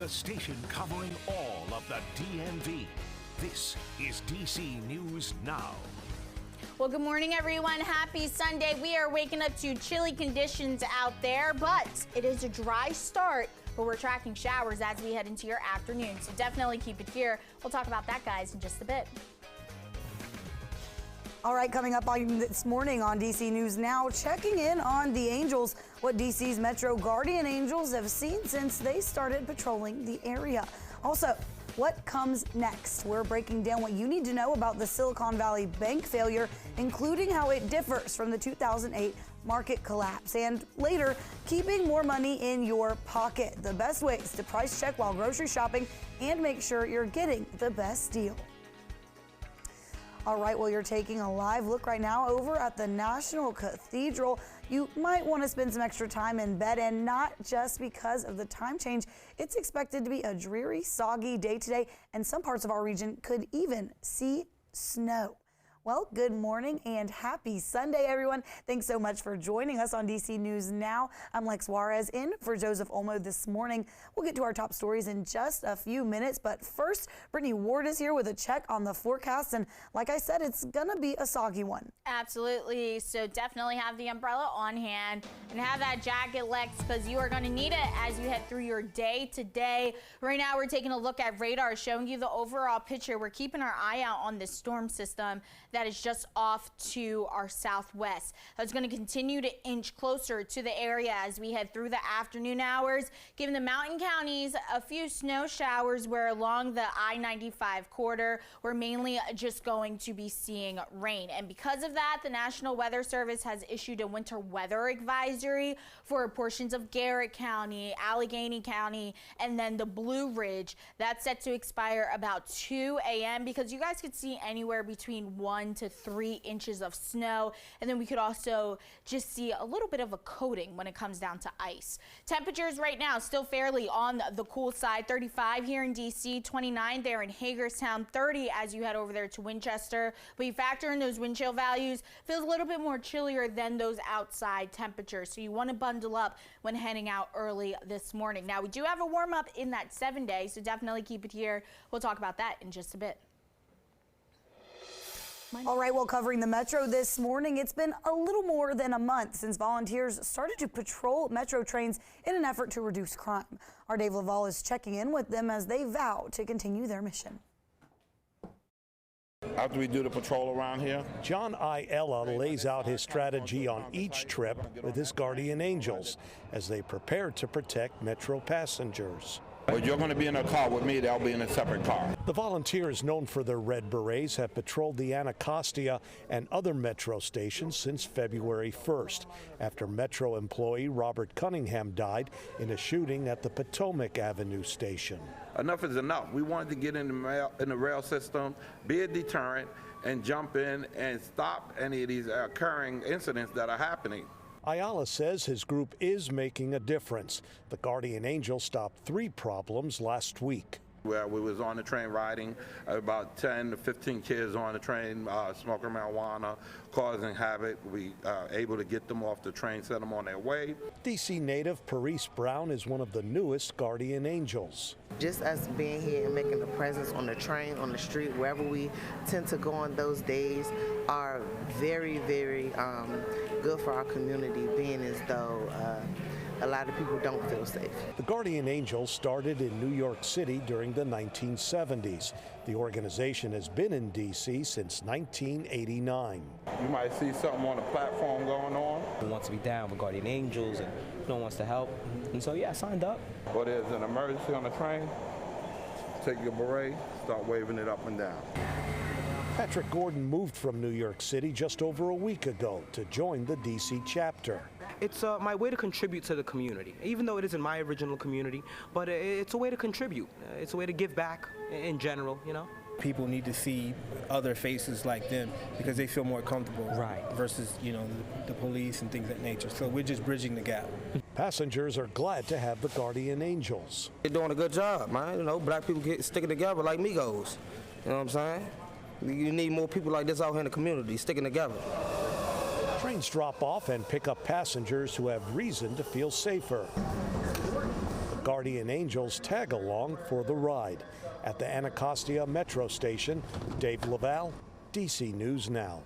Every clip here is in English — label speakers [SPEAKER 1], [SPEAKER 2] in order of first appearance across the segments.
[SPEAKER 1] The station covering all of the DMV. This is DC News Now.
[SPEAKER 2] Well, good morning, everyone. Happy Sunday. We are waking up to chilly conditions out there, but it is a dry start, but we're tracking showers as we head into your afternoon. So definitely keep it here. We'll talk about that, guys, in just a bit.
[SPEAKER 3] All right, coming up on this morning on DC News Now, checking in on the Angels, what DC's Metro Guardian Angels have seen since they started patrolling the area. Also, what comes next? We're breaking down what you need to know about the Silicon Valley Bank failure, including how it differs from the 2008 market collapse. And later, keeping more money in your pocket. The best ways to price check while grocery shopping and make sure you're getting the best deal. All right, well, you're taking a live look right now over at the National Cathedral. You might want to spend some extra time in bed, and not just because of the time change. It's expected to be a dreary, soggy day today, and some parts of our region could even see snow. Well, good morning and happy Sunday, everyone. Thanks so much for joining us on DC News Now. I'm Lex Juarez in for Joseph Olmo this morning. We'll get to our top stories in just a few minutes, but first, Brittany Ward is here with a check on the forecast, and like I said, it's gonna be a soggy one.
[SPEAKER 2] Absolutely, so definitely have the umbrella on hand and have that jacket, Lex, because you are gonna need it as you head through your day today. Right now, we're taking a look at radar, showing you the overall picture. We're keeping our eye out on this storm system that is just off to our southwest. It's going to continue to inch closer to the area as we head through the afternoon hours, giving the mountain counties a few snow showers where along the I-95 corridor we're mainly just going to be seeing rain. And because of that, the National Weather Service has issued a winter weather advisory for portions of Garrett County, Allegheny County, and then the Blue Ridge. That's set to expire about 2 a.m. because you guys could see anywhere between 1 to 3 inches of snow, and then we could also just see a little bit of a coating when it comes down to ice. Temperatures right now still fairly on the cool side. 35 here in DC, 29 there in Hagerstown, 30 as you head over there to Winchester. But you factor in those wind chill values, feels a little bit more chillier than those outside temperatures, so you want to bundle up when heading out early this morning. Now, we do have a warm up in that 7-day, so definitely keep it here. We'll talk about that in just a bit.
[SPEAKER 3] All right, well, covering the Metro this morning, it's been a little more than a month since volunteers started to patrol Metro trains in an effort to reduce crime. Our Dave Laval is checking in with them as they vow to continue their mission.
[SPEAKER 4] After we do the patrol around here,
[SPEAKER 5] John Aiella lays out his strategy on each trip with his guardian angels as they prepare to protect Metro passengers.
[SPEAKER 4] but you're going to be in a car with me, they'll be in a separate car.
[SPEAKER 5] The volunteers, known for their red berets, have patrolled the Anacostia and other Metro stations since February 1st, after Metro employee Robert Cunningham died in a shooting at the Potomac Avenue station.
[SPEAKER 4] Enough is enough. We wanted to get in the rail system, be a deterrent, and jump in and stop any of these occurring incidents that are happening.
[SPEAKER 5] Ayala says his group is making a difference. The Guardian Angel stopped 3 problems last week.
[SPEAKER 4] Where we was on the train riding, about 10 to 15 kids on the train smoking marijuana, causing havoc. We able to get them off the train, set them on their way.
[SPEAKER 5] DC native Parise Brown is one of the newest Guardian Angels.
[SPEAKER 6] Just us being here and making a presence on the train, on the street, wherever we tend to go on those days are very, very good for our community, being as though a lot of people don't feel safe.
[SPEAKER 5] The Guardian Angels started in New York City during the 1970s. The organization has been in D.C. since 1989.
[SPEAKER 4] You might see something on the platform going on.
[SPEAKER 7] Who wants to be down with Guardian Angels and no one wants to help. And so, yeah, I signed up.
[SPEAKER 4] Or there's an emergency on the train, take your beret, start waving it up and down.
[SPEAKER 5] Patrick Gordon moved from New York City just over a week ago to join the D.C. chapter.
[SPEAKER 7] It's my way to contribute to the community, even though it isn't my original community, but it's a way to contribute. It's a way to give back in general, you know.
[SPEAKER 8] People need to see other faces like them because they feel more comfortable.
[SPEAKER 7] Right.
[SPEAKER 8] Versus, you know, the police and things of that nature. So we're just bridging the gap.
[SPEAKER 5] Passengers are glad to have the Guardian Angels.
[SPEAKER 9] They're doing a good job, man. You know, black people sticking together like Migos. You know what I'm saying? You need more people like this out here in the community, sticking together.
[SPEAKER 5] Trains drop off and pick up passengers who have reason to feel safer. The Guardian Angels tag along for the ride. At the Anacostia Metro Station, Dave Laval, DC News Now.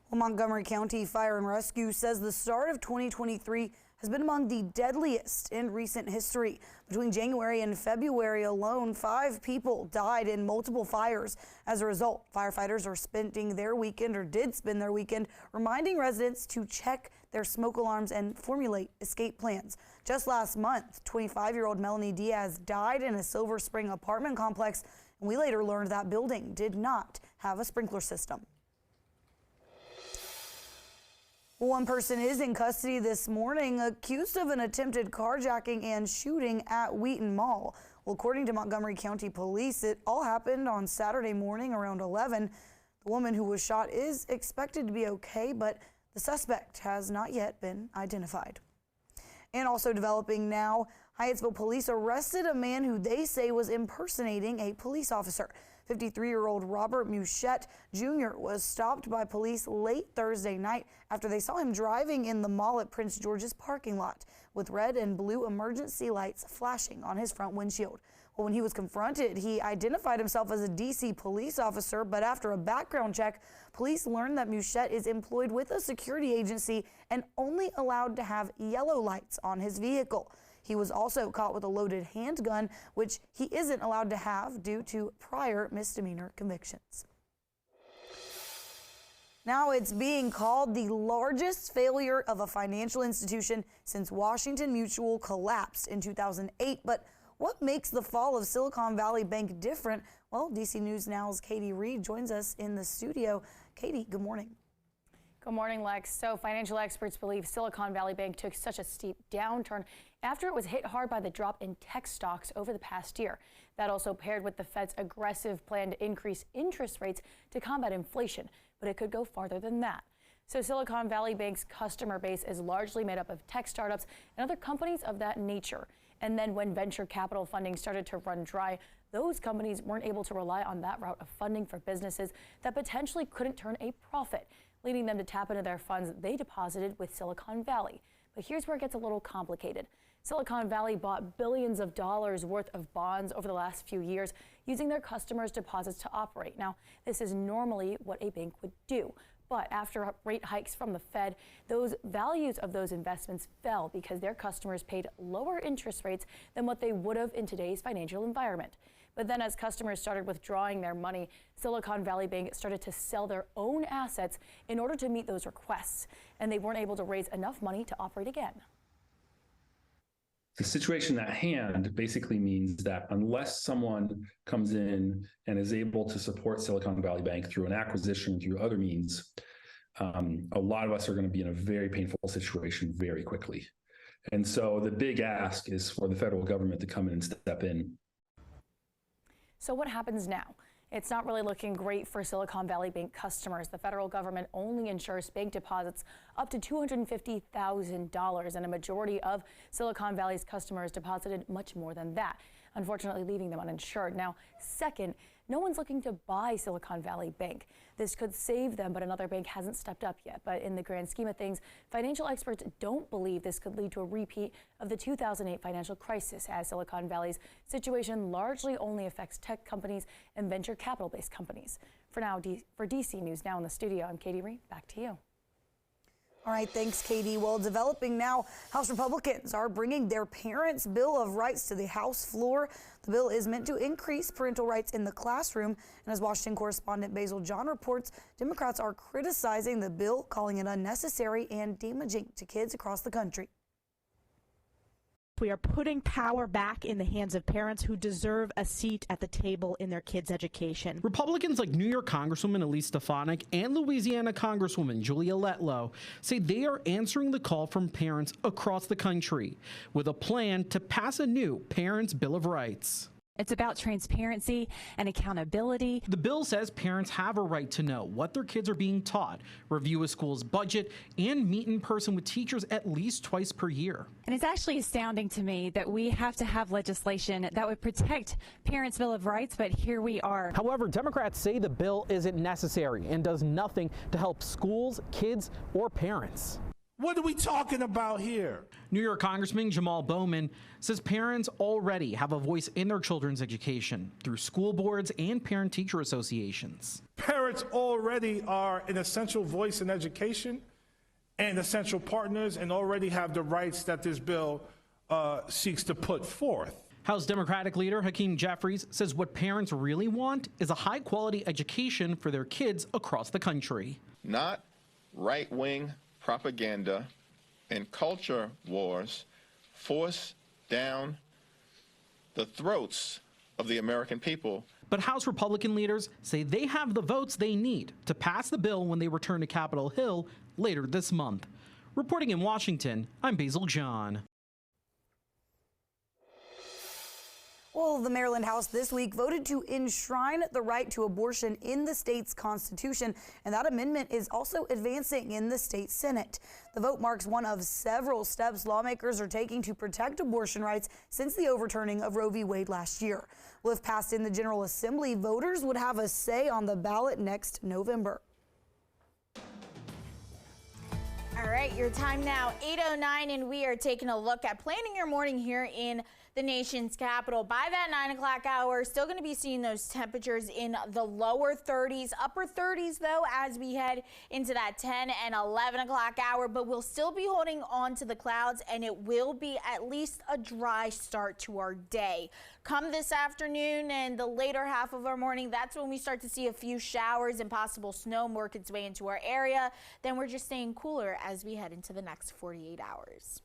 [SPEAKER 3] Well, Montgomery County Fire and Rescue says the start of 2023 has been among the deadliest in recent history. Between January and February alone, 5 people died in multiple fires. As a result, firefighters are spending their weekend, or did spend their weekend, reminding residents to check their smoke alarms and formulate escape plans. Just last month, 25-year-old Melanie Diaz died in a Silver Spring apartment complex, and we later learned that building did not have a sprinkler system. One person is in custody this morning, accused of an attempted carjacking and shooting at Wheaton Mall. Well, according to Montgomery County Police, it all happened on Saturday morning around 11. The woman who was shot is expected to be okay, but the suspect has not yet been identified. And also developing now, Hyattsville police arrested a man who they say was impersonating a police officer. 53-year-old Robert Muschette Jr. was stopped by police late Thursday night after they saw him driving in the mall at Prince George's parking lot with red and blue emergency lights flashing on his front windshield. Well, when he was confronted, he identified himself as a DC police officer, but after a background check, police learned that Muschette is employed with a security agency and only allowed to have yellow lights on his vehicle. He was also caught with a loaded handgun, which he isn't allowed to have due to prior misdemeanor convictions. Now it's being called the largest failure of a financial institution since Washington Mutual collapsed in 2008. But what makes the fall of Silicon Valley Bank different? Well, DC News Now's Katie Reed joins us in the studio. Katie, good morning.
[SPEAKER 10] Good morning, Lex. So financial experts believe Silicon Valley Bank took such a steep downturn after it was hit hard by the drop in tech stocks over the past year. That also paired with the Fed's aggressive plan to increase interest rates to combat inflation, but it could go farther than that. So Silicon Valley Bank's customer base is largely made up of tech startups and other companies of that nature. And then when venture capital funding started to run dry, those companies weren't able to rely on that route of funding for businesses that potentially couldn't turn a profit, leading them to tap into their funds they deposited with Silicon Valley. But here's where it gets a little complicated. Silicon Valley bought billions of dollars worth of bonds over the last few years using their customers' deposits to operate. Now, this is normally what a bank would do. But after rate hikes from the Fed, those values of those investments fell because their customers paid lower interest rates than what they would have in today's financial environment. But then as customers started withdrawing their money, Silicon Valley Bank started to sell their own assets in order to meet those requests, and they weren't able to raise enough money to operate again.
[SPEAKER 11] The situation at hand basically means that unless someone comes in and is able to support Silicon Valley Bank through an acquisition, through other means, a lot of us are going to be in a very painful situation very quickly. And so the big ask is for the federal government to come in and step in.
[SPEAKER 10] So what happens now? It's not really looking great for Silicon Valley Bank customers. The federal government only insures bank deposits up to $250,000, and a majority of Silicon Valley's customers deposited much more than that, unfortunately leaving them uninsured. Now, second, no one's looking to buy Silicon Valley Bank. This could save them, but another bank hasn't stepped up yet. But in the grand scheme of things, financial experts don't believe this could lead to a repeat of the 2008 financial crisis, as Silicon Valley's situation largely only affects tech companies and venture capital-based companies. For now, for DC News Now in the studio, I'm Katie Reed. Back to you.
[SPEAKER 3] All right, thanks, Katie. Well, developing now, House Republicans are bringing their Parents' Bill of Rights to the House floor. The bill is meant to increase parental rights in the classroom. And as Washington correspondent Basil John reports, Democrats are criticizing the bill, calling it unnecessary and damaging to kids across the country.
[SPEAKER 12] We are putting power back in the hands of parents who deserve a seat at the table in their kids' education.
[SPEAKER 13] Republicans like New York Congresswoman Elise Stefanik and Louisiana Congresswoman Julia Letlow say they are answering the call from parents across the country with a plan to pass a new Parents' Bill of Rights.
[SPEAKER 14] It's about transparency and accountability.
[SPEAKER 13] The bill says parents have a right to know what their kids are being taught, review a school's budget, and meet in person with teachers at least twice per year.
[SPEAKER 14] And it's actually astounding to me that we have to have legislation that would protect Parents' Bill of Rights, but here we are.
[SPEAKER 15] However, Democrats say the bill isn't necessary and does nothing to help schools, kids, or parents. What are we talking about here?
[SPEAKER 13] New York Congressman Jamal Bowman says parents already have a voice in their children's education through school boards and parent-teacher associations.
[SPEAKER 15] Parents already are an essential voice in education and essential partners and already have the rights that this bill seeks to put forth.
[SPEAKER 13] House Democratic leader Hakeem Jeffries says what parents really want is a high-quality education for their kids across the country.
[SPEAKER 16] Not right-wing propaganda and culture wars force down the throats of the American people.
[SPEAKER 13] But House Republican leaders say they have the votes they need to pass the bill when they return to Capitol Hill later this month. Reporting in Washington, I'm Basil John.
[SPEAKER 3] Well, the Maryland House this week voted to enshrine the right to abortion in the state's constitution, and that amendment is also advancing in the state Senate. The vote marks one of several steps lawmakers are taking to protect abortion rights since the overturning of Roe v. Wade last year. Well, if passed in the General Assembly, voters would have a say on the ballot next November.
[SPEAKER 2] All right, your time now, 8:09, and we are taking a look at planning your morning here in the nation's capital. By that 9 o'clock hour, still going to be seeing those temperatures in the lower 30s, upper 30s, though, as we head into that 10 and 11 o'clock hour. But we'll still be holding on to the clouds, and it will be at least a dry start to our day. Come this afternoon and the later half of our morning, that's when we start to see a few showers and possible snow work its way into our area. Then we're just staying cooler as we head into the next 48 hours.